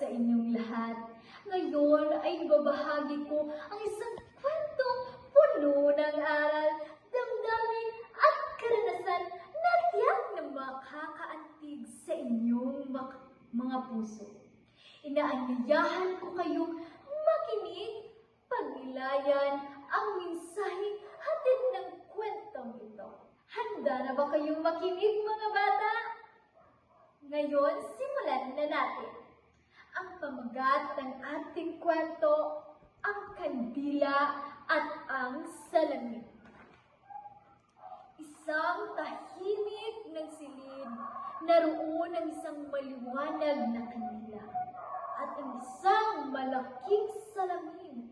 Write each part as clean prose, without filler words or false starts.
sa inyong lahat. Ngayon ay babahagi ko ang isang kwentong puno ng aral, damdamin at karanasan na tiyak na makakaantig sa inyong mga puso. Inaanyayahan ko kayong makinig, pagnilayan ang mensaheng hatid ng kwentong ito. Handa na ba kayong makinig, mga bata? Ngayon, simulan na natin. Ang pamagat ng ating kwento, ang kandila at ang salamin. Isang tahimik ng silid, naroon ang isang maliwanag na kandila at ang isang malaking salamin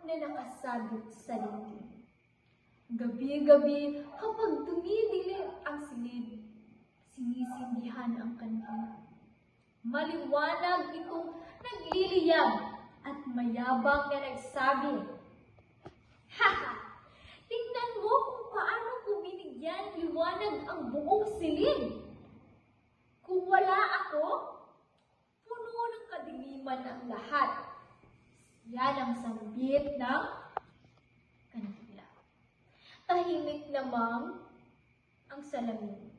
na nakasabit sa dingding. Gabi-gabi, kapag dumidilim ang silid, sinisindihan ang kandila. Maliwanag itong nagliliyab at mayabang na nagsabi, "Haha! Tingnan mo kung paano ko binigyan liwanag ang buong silid. Kung wala ako, puno ng kadiliman ang lahat." Yan ang sambit ng kandila. Tahimik namang ang salamin.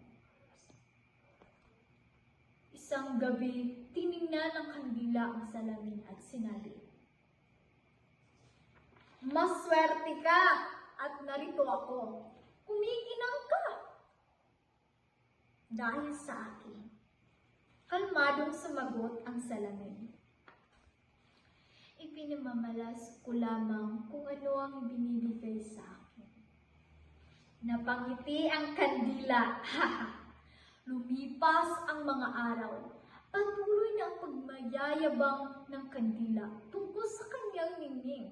Isang gabi, tiningnan ng kandila ang salamin at sinabi, "Maswerte ka at narito ako. Kumikinang ka dahil sa akin." Kalmadong sumagot ang salamin, "Ipinamamalas ko lamang kung ano ang binibigay sa akin." Napangiti ang kandila. Lumipas ang mga araw. Patuloy na ang pagmayayabang ng kandila tungkol sa kanyang ningning.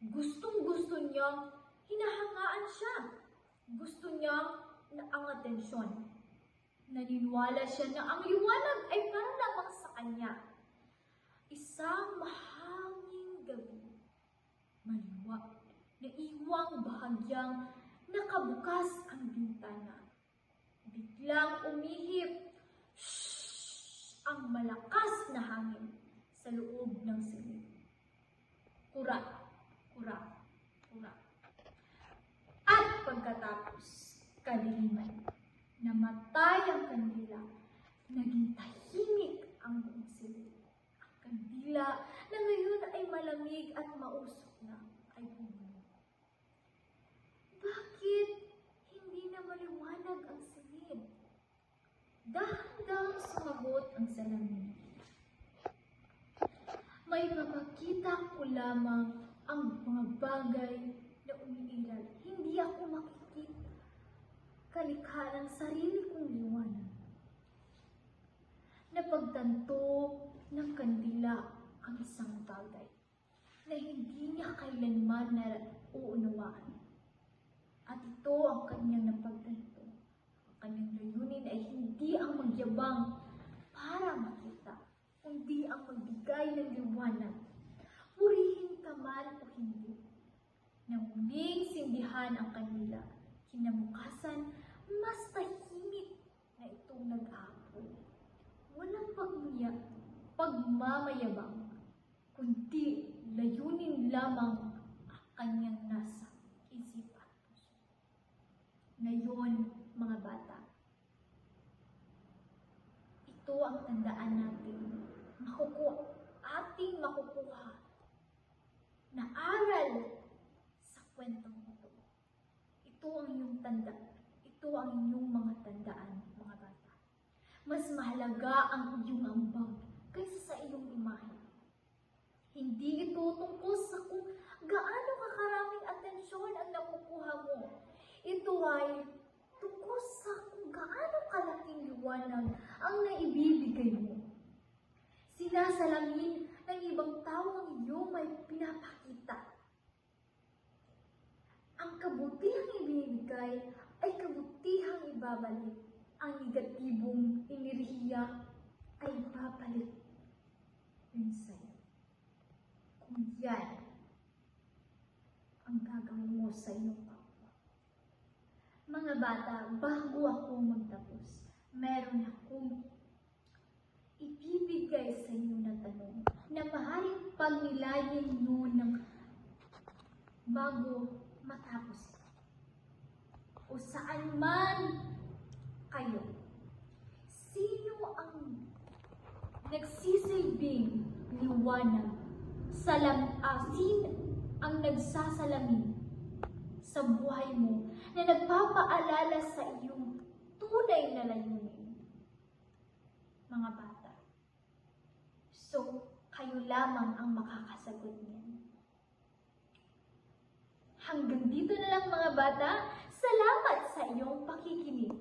Gustong-gusto niyang hinahangaan siya. Gusto niyang ang atensyon. Naniniwala siya na ang liwanag ay para lamang sa kanya. Isang mahanging gabi, maliwa, naiwang bahagyang nakabukas ang bintana. Biglang umihip ang malakas na hangin sa loob ng silid. Kurak, kurak, kurak. At pagkatapos, kadiliman. Namatay ang kandila. Naging tahimik ang buong silid. Ang kandila na ngayon ay malamig at mausok na ay bumulo. Bakit hindi na maliwanag ang silid? Dahan-dahang sumagot ang salamin, "May makikita ko lamang ang mga bagay na umiiral. Hindi ako makikita kalikha ng sarili kong liwanag." Napagtanto ng kandila ang isang bagay na hindi niya kailanman na uunawaan. At ito ang kanyang napagtanto. Ang kanyang layunin ay hindi ang magyabang para makita, kundi ang magbigay ng liwanag. Purihin ka man o hindi. Nang muling sindihan ang kandila, kinabukasan, mas tahimik na itong nag-aapoy. Walang pagmamayabang, kundi layunin lamang ang kanyang nasa isipan. Ngayon, mga bata, ito ang tandaan natin, ating makukuha na aral sa kwentong ito. Ito ang inyong tanda. Ito ang inyong mga tandaan, mga bata. Mas mahalaga ang iyong ambag kaysa sa iyong imahe. Hindi ito tungkol sa kung gaano kakaraming atensyon ang nakukuha mo. Ito ay tungkol sa kung gaano kalaking liwanag ang naibibigay mo. Sinasalamin ng ibang tao ang iyong may pinapakita. Ang kabutihang ibibigay ay kabutihang ibabalik. Ang negatibong enerhiya ay babalik din sa'yo. Kung yan ang gagawin mo sa iyong kapwa. Mga bata, bago ako magtapos, meron akong ibibigay magbigay sa inyo ng tanong na maaaring pagnilayin nyo ng bago matapos o saan man kayo. Sino ang nagsisilbing liwanag sino ang nagsasalamin sa buhay mo na nagpapaalala sa iyong tunay na layunin? Mga bata. So, kayo lamang ang makakasagot niyan. Hanggang dito na lang mga bata. Salamat sa iyong pakikinig.